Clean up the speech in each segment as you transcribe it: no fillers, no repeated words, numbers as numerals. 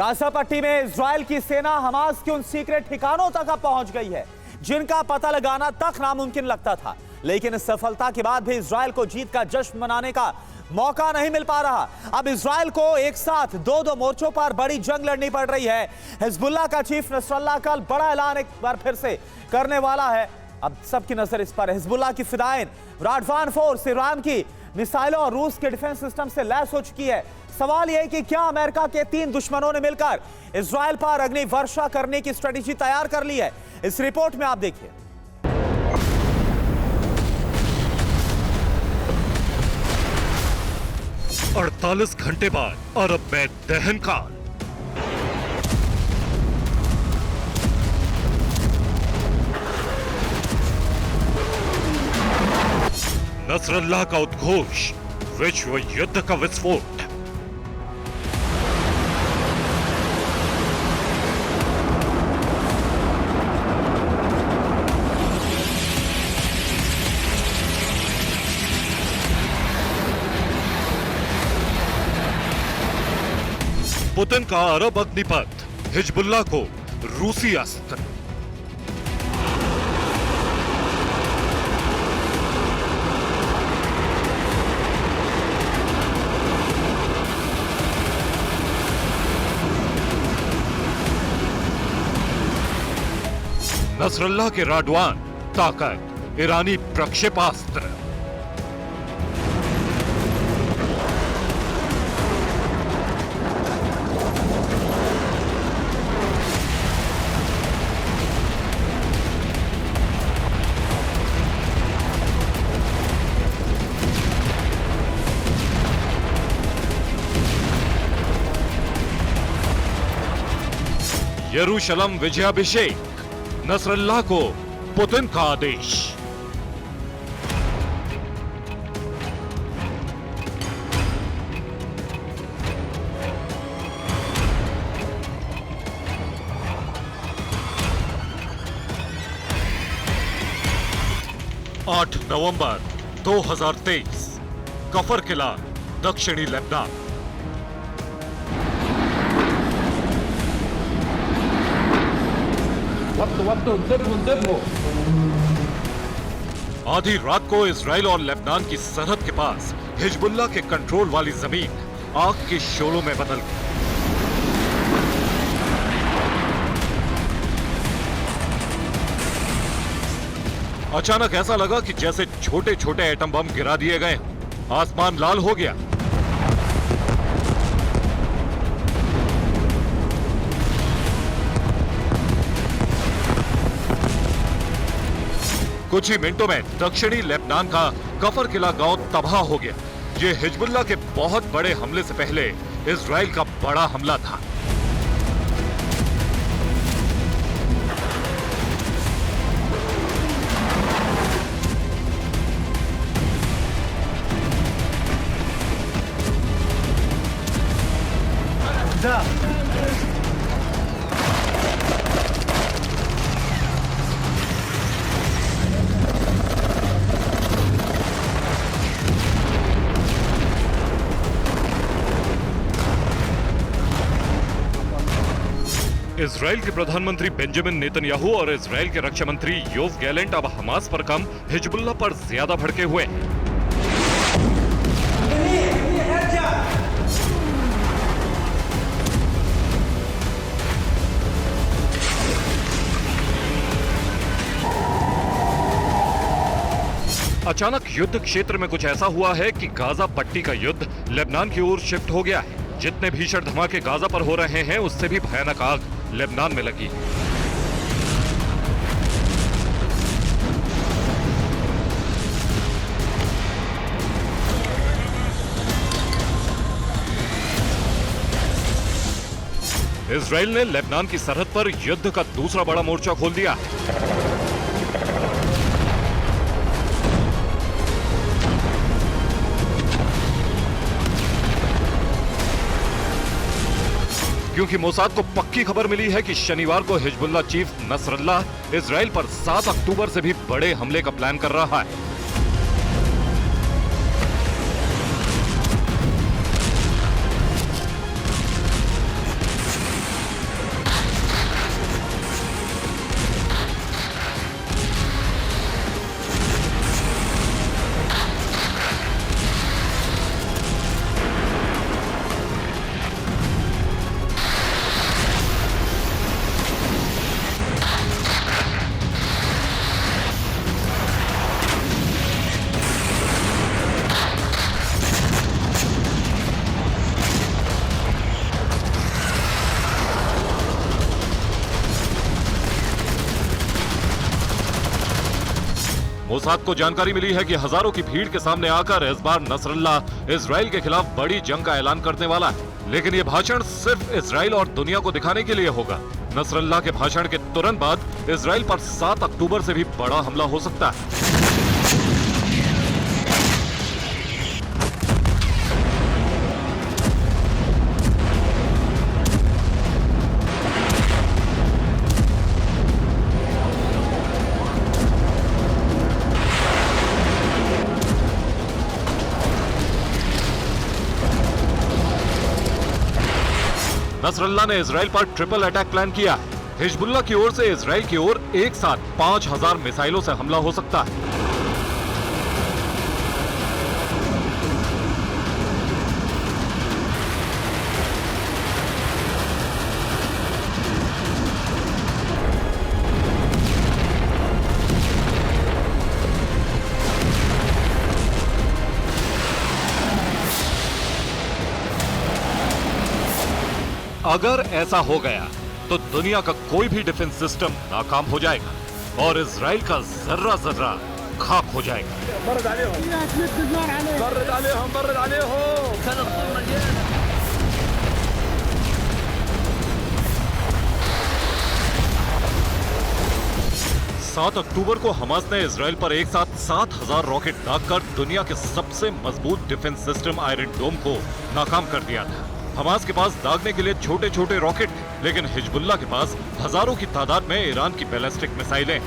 Gaza पट्टी में Israel की सेना हमास के उन सीक्रेट ठिकानों तक अब पहुंच गई है जिनका पता लगाना तक नामुमकिन लगता था। लेकिन इस सफलता के बाद भी इजराइल को जीत का जश्न मनाने का मौका नहीं मिल पा रहा। अब इजराइल को एक साथ दो मोर्चों पर बड़ी जंग लड़नी पड़ रही है। हिजबुल्लाह का चीफ नसरल्लाह कल बड़ा ऐलान एक बार फिर से करने वाला है। अब सबकी नजर इस पर। हिजबुल्लाह की फिदायन राडवान फोर्स ईरान की मिसाइलों और रूस के डिफेंस सिस्टम से लैस हो चुकी है। सवाल यह है कि क्या अमेरिका के 3 दुश्मनों ने मिलकर इजराइल पर अग्नि वर्षा करने की स्ट्रेटेजी तैयार कर ली है? इस रिपोर्ट में आप देखिए। अड़तालीस घंटे बाद अरब में दहन काल। नसरल्लाह का उद्घोष, विश्व युद्ध का विस्फोट। पुतिन का अरब अग्निपथ, हिजबुल्लाह को रूसी अस्त्र। नसरल्लाह के राडवान ताकत, ईरानी प्रक्षेपास्त्र। यरूशलम विजयाभिषेक, नसरल्लाह को पुतिन का आदेश। आठ नवंबर 2023, कफर किला, दक्षिणी लेबनान। आधी रात को इजराइल और लेबनान की सरहद के पास हिजबुल्लाह के कंट्रोल वाली जमीन आग के शोलों में बदल गई। अचानक ऐसा लगा कि जैसे छोटे छोटे एटम बम गिरा दिए गए। आसमान लाल हो गया। कुछ ही मिनटों में दक्षिणी लेबनान का कफर किला गांव तबाह हो गया। ये हिजबुल्लाह के बहुत बड़े हमले से पहले इजराइल का बड़ा हमला था। इजराइल के प्रधानमंत्री बेंजामिन नेतन्याहू और इजराइल के रक्षा मंत्री योव गैलेंट अब हमास पर कम, हिजबुल्लाह पर ज्यादा भड़के हुए। अचानक युद्ध क्षेत्र में कुछ ऐसा हुआ है कि गाजा पट्टी का युद्ध लेबनान की ओर शिफ्ट हो गया है। जितने भीषण धमाके गाजा पर हो रहे हैं, उससे भी भयानक आग लेबनान में लगी। इजराइल ने लेबनान की सरहद पर युद्ध का दूसरा बड़ा मोर्चा खोल दिया। क्योंकि मोसाद को पक्की खबर मिली है कि शनिवार को हिजबुल्लाह चीफ नसरल्लाह इजराइल पर 7 अक्टूबर से भी बड़े हमले का प्लान कर रहा है। मोसाद को जानकारी मिली है कि हजारों की भीड़ के सामने आकर इस बार नसरुल्लाह इजराइल के खिलाफ बड़ी जंग का ऐलान करने वाला है, लेकिन ये भाषण सिर्फ इजराइल और दुनिया को दिखाने के लिए होगा। नसरुल्लाह के भाषण के तुरंत बाद इजराइल पर 7 अक्टूबर से भी बड़ा हमला हो सकता है। नसरुल्लाह ने इजराइल पर ट्रिपल अटैक प्लान किया है। हिजबुल्लाह की ओर से इजराइल की ओर एक साथ 5000 मिसाइलों से हमला हो सकता है। अगर ऐसा हो गया तो दुनिया का कोई भी डिफेंस सिस्टम नाकाम हो जाएगा और इजराइल का जर्रा जर्रा खाक हो जाएगा। 7 अक्टूबर को हमास ने इजराइल पर एक साथ 7000 रॉकेट दागकर दुनिया के सबसे मजबूत डिफेंस सिस्टम आयरन डोम को नाकाम कर दिया था। हमास के पास दागने के लिए छोटे छोटे रॉकेट थे, लेकिन हिजबुल्लाह के पास हजारों की तादाद में ईरान की बैलिस्टिक मिसाइलें।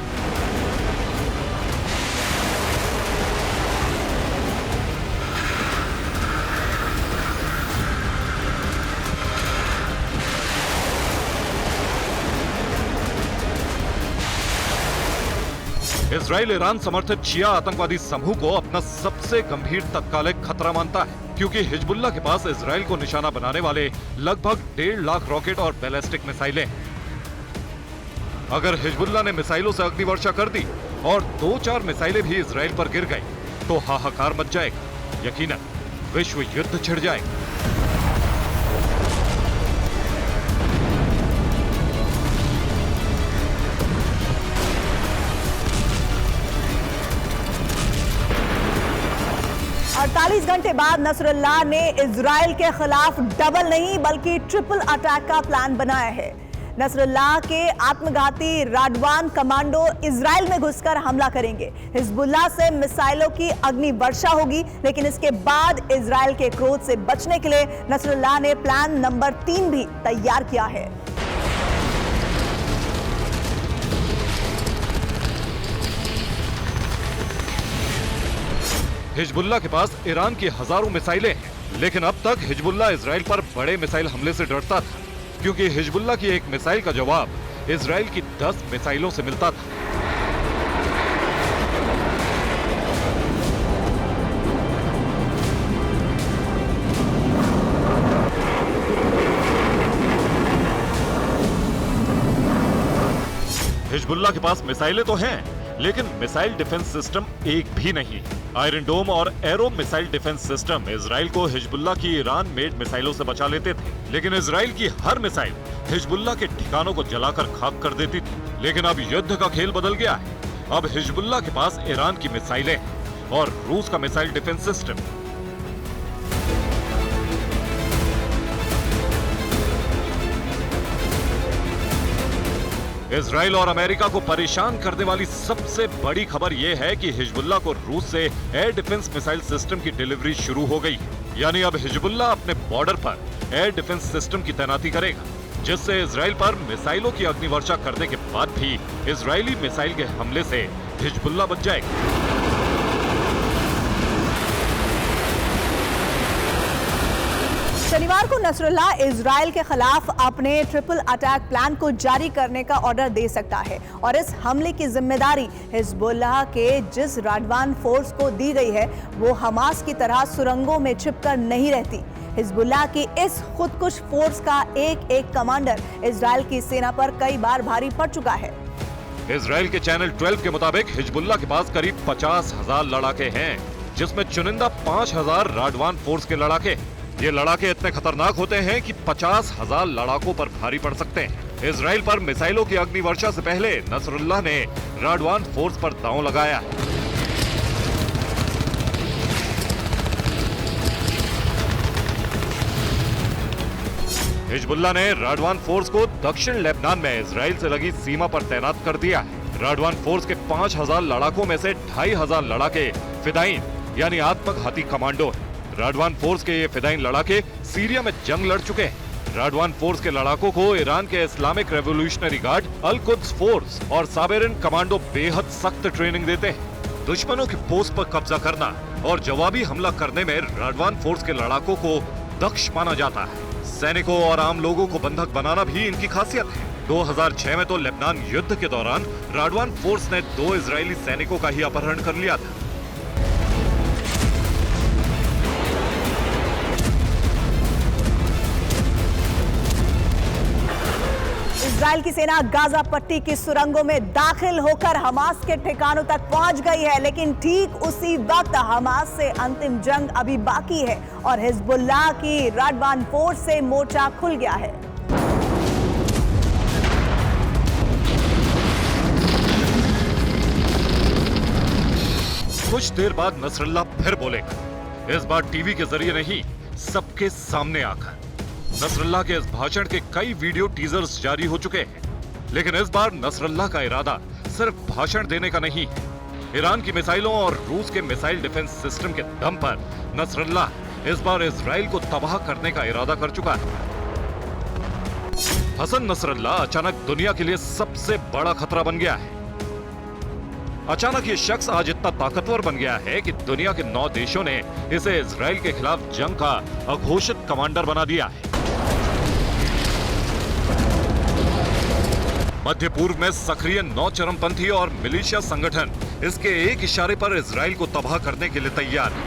इजराइल ईरान समर्थित शिया आतंकवादी समूह को अपना सबसे गंभीर तत्कालिक खतरा मानता है, क्योंकि हिजबुल्लाह के पास इजराइल को निशाना बनाने वाले लगभग 1.5 लाख रॉकेट और बैलिस्टिक मिसाइलें। अगर हिजबुल्लाह ने मिसाइलों से अग्निवर्षा कर दी और 2-4 मिसाइलें भी इजराइल पर गिर गई तो हाहाकार मच जाएगा, यकीनन विश्व युद्ध छिड़ जाएगा। अड़तालीस घंटे बाद नसरुल्लाह ने इजराइल के खिलाफ डबल नहीं बल्कि ट्रिपल अटैक का प्लान बनाया है। नसरुल्लाह के आत्मघाती राडवान कमांडो इजराइल में घुसकर हमला करेंगे। हिजबुल्लाह से मिसाइलों की अग्नि वर्षा होगी, लेकिन इसके बाद इजराइल के क्रोध से बचने के लिए नसरुल्लाह ने प्लान नंबर 3 भी तैयार किया है। हिजबुल्लाह के पास ईरान की हजारों मिसाइलें हैं, लेकिन अब तक हिजबुल्लाह इजराइल पर बड़े मिसाइल हमले से डरता था, क्योंकि हिजबुल्लाह की एक मिसाइल का जवाब इजराइल की 10 मिसाइलों से मिलता था। हिजबुल्लाह के पास मिसाइलें तो हैं, लेकिन मिसाइल डिफेंस सिस्टम एक भी नहीं। आयरन डोम और arrow missile defence system Israel को हिजबुल्लाह की ईरान मेड मिसाइलों से बचा लेते थे, लेकिन इजराइल की हर मिसाइल हिजबुल्लाह के ठिकानों को जलाकर खाक कर देती थी। लेकिन अब युद्ध का खेल बदल गया है। अब हिजबुल्लाह के पास ईरान की मिसाइलें और रूस का मिसाइल डिफेंस सिस्टम। इजराइल और अमेरिका को परेशान करने वाली सबसे बड़ी खबर यह है कि हिजबुल्लाह को रूस से एयर डिफेंस मिसाइल सिस्टम की डिलीवरी शुरू हो गई है। यानी अब हिजबुल्लाह अपने बॉर्डर पर एयर डिफेंस सिस्टम की तैनाती करेगा, जिससे इजराइल पर मिसाइलों की अग्निवर्षा करने के बाद भी इजरायली मिसाइल के हमले से हिजबुल्लाह बच जाएगा। शनिवार को नसरुल्लाह इजराइल के खिलाफ अपने ट्रिपल अटैक प्लान को जारी करने का ऑर्डर दे सकता है और इस हमले की जिम्मेदारी हिजबुल्लाह के जिस राडवान फोर्स को दी गई है वो हमास की तरह सुरंगों में छिपकर नहीं रहती। हिजबुल्लाह की इस खुदकुश फोर्स का एक एक कमांडर इजराइल की सेना पर कई बार भारी पड़ चुका है। इजराइल के चैनल 12 के मुताबिक हिजबुल्लाह के पास करीब 50,000 लड़ाके हैं, जिसमें चुनिंदा 5,000 राडवान फोर्स के लड़ाके। ये लड़ाके इतने खतरनाक होते हैं कि 50,000 लड़ाकों पर भारी पड़ सकते हैं। इजराइल पर मिसाइलों की अग्निवर्षा से पहले नसरुल्लाह ने राडवान फोर्स पर दांव लगाया है। हिजबुल्लाह ने राडवान फोर्स को दक्षिण लेबनान में इजराइल से लगी सीमा पर तैनात कर दिया है। राडवान फोर्स के 5000 लड़ाकों में से 2500 लड़ाके फिदाइन यानी आत्मघाती कमांडो हैं। राडवान फोर्स के ये फिदाइन लड़ाके सीरिया में जंग लड़ चुके हैं। राडवान फोर्स के लड़ाकों को ईरान के इस्लामिक रेवोल्यूशनरी गार्ड अल कुद्स फोर्स और साबेरिन कमांडो बेहद सख्त ट्रेनिंग देते हैं। दुश्मनों की पोस्ट पर कब्जा करना और जवाबी हमला करने में राडवान फोर्स के लड़ाकों को दक्ष माना जाता है। सैनिकों और आम लोगों को बंधक बनाना भी इनकी खासियत है। 2006 में तो लेबनान युद्ध के दौरान राडवान फोर्स ने 2 इजरायली सैनिकों का ही अपहरण कर लिया था। इजराइल की सेना गाजा पट्टी की सुरंगों में दाखिल होकर हमास के ठिकानों तक पहुंच गई है, लेकिन ठीक उसी वक्त हमास से अंतिम जंग अभी बाकी है और हिजबुल्लाह की राडवान फोर्स से मोर्चा खुल गया है। कुछ देर बाद नसरल्लाह फिर बोलेगा, इस बार टीवी के जरिए नहीं, सबके सामने आकर। नसरल्लाह के इस भाषण के कई वीडियो टीजर्स जारी हो चुके हैं, लेकिन इस बार नसरल्लाह का इरादा सिर्फ भाषण देने का नहीं है। ईरान की मिसाइलों और रूस के मिसाइल डिफेंस सिस्टम के दम पर नसरल्लाह इस बार इजराइल को तबाह करने का इरादा कर चुका है। हसन नसरल्लाह अचानक दुनिया के लिए सबसे बड़ा खतरा बन गया है। अचानक ये शख्स आज इतना ताकतवर बन गया है कि दुनिया के 9 देशों ने इसे इजराइल के खिलाफ जंग का अघोषित कमांडर बना दिया है। मध्य पूर्व में सक्रिय 9 चरमपंथी और मिलिशिया संगठन इसके एक इशारे पर इजराइल को तबाह करने के लिए तैयार है।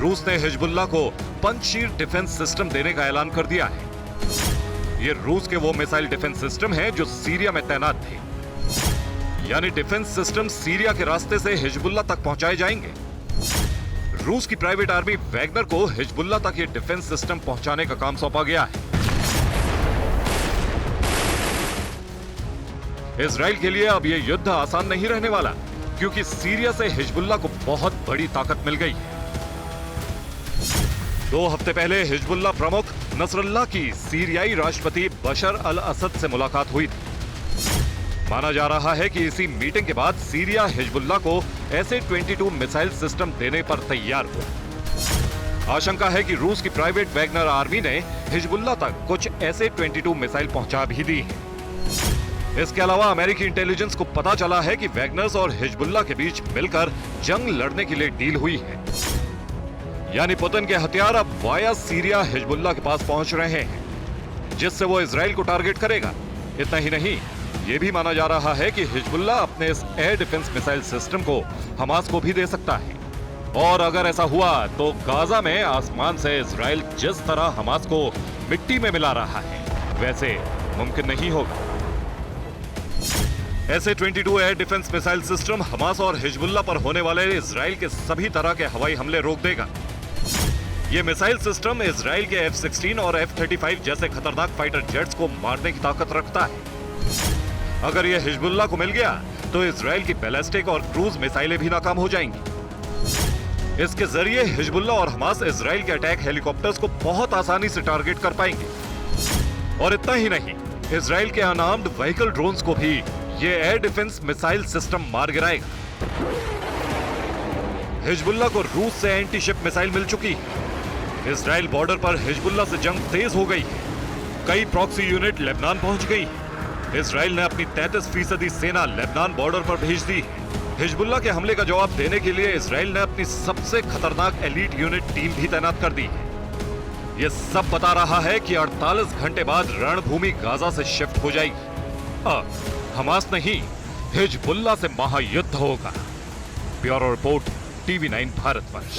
रूस ने हिजबुल्लाह को पंजशीर डिफेंस सिस्टम देने का ऐलान कर दिया है। ये रूस के वो मिसाइल डिफेंस सिस्टम हैं जो सीरिया में तैनात थे, यानी डिफेंस सिस्टम सीरिया के रास्ते से हिजबुल्लाह तक पहुंचाए जाएंगे। रूस की प्राइवेट आर्मी वैगनर को हिजबुल्लाह तक ये डिफेंस सिस्टम पहुंचाने का काम सौंपा गया है। इजराइल के लिए अब यह युद्ध आसान नहीं रहने वाला, क्योंकि सीरिया से हिजबुल्लाह को बहुत बड़ी ताकत मिल गई है। 2 हफ्ते पहले हिजबुल्लाह प्रमुख नसरल्लाह की सीरियाई राष्ट्रपति बशर अल असद से मुलाकात हुई थी। माना जा रहा है कि इसी मीटिंग के बाद सीरिया हिजबुल्लाह को SA-22 मिसाइल सिस्टम देने पर तैयार हुआ। आशंका है कि रूस की प्राइवेट वैगनर आर्मी ने हिजबुल्लाह तक कुछ SA-22 मिसाइल पहुंचा भी दी है। इसके अलावा अमेरिकी इंटेलिजेंस को पता चला है कि वैगनर्स और हिजबुल्लाह के बीच मिलकर जंग लड़ने के लिए डील हुई है, यानी पुतिन के हथियार अब वाया सीरिया हिजबुल्लाह के पास पहुंच रहे हैं, जिससे वो इजराइल को टारगेट करेगा। इतना ही नहीं, ये भी माना जा रहा है कि हिजबुल्लाह अपने इस एयर डिफेंस मिसाइल सिस्टम को हमास को भी दे सकता है। और अगर ऐसा हुआ तो गाजा में आसमान से इजराइल जिस तरह हमास को मिट्टी में मिला रहा है, वैसे मुमकिन नहीं होगा। SA-22 air defence missile system Hamas और हिजबुल्लाह पर होने वाले इजराइल के सभी तरह के हवाई हमले रोक देगा। ये मिसाइल सिस्टम इजराइल के F-16 और F-35 जैसे खतरनाक फाइटर जेट्स को मारने की ताकत रखता है। अगर ये हिजबुल्लाह को मिल गया तो इजराइल की बैलिस्टिक और क्रूज मिसाइलें भी नाकाम हो जाएंगी। इसके जरिए हिजबुल्लाह और हमास इजराइल के अटैक हेलीकॉप्टर्स को बहुत आसानी से टारगेट कर पाएंगे। और इतना ही नहीं, इजराइल के अनआर्म्ड व्हीकल ड्रोन्स को भी ये एयर डिफेंस मिसाइल सिस्टम मार गिराएगा। हिजबुल्लाह को रूस से एंटी शिप मिसाइल मिल चुकी है। इजराइल बॉर्डर पर हिजबुल्लाह से जंग तेज हो गई है। कई प्रॉक्सी यूनिट लेबनान पहुंच गई है। इजराइल ने अपनी 33% सेना लेबनान बॉर्डर पर भेज दी है। हिजबुल्लाह के हमले का जवाब देने के लिए इजराइल ने अपनी सबसे खतरनाक एलीट यूनिट टीम भी तैनात कर दी है। यह सब बता रहा है कि 48 घंटे बाद रणभूमि गाजा से शिफ्ट हो जाएगी। हमास नहीं, हिजबुल्लाह से महायुद्ध होगा। Bureau report, TV9 Bharatvarsh.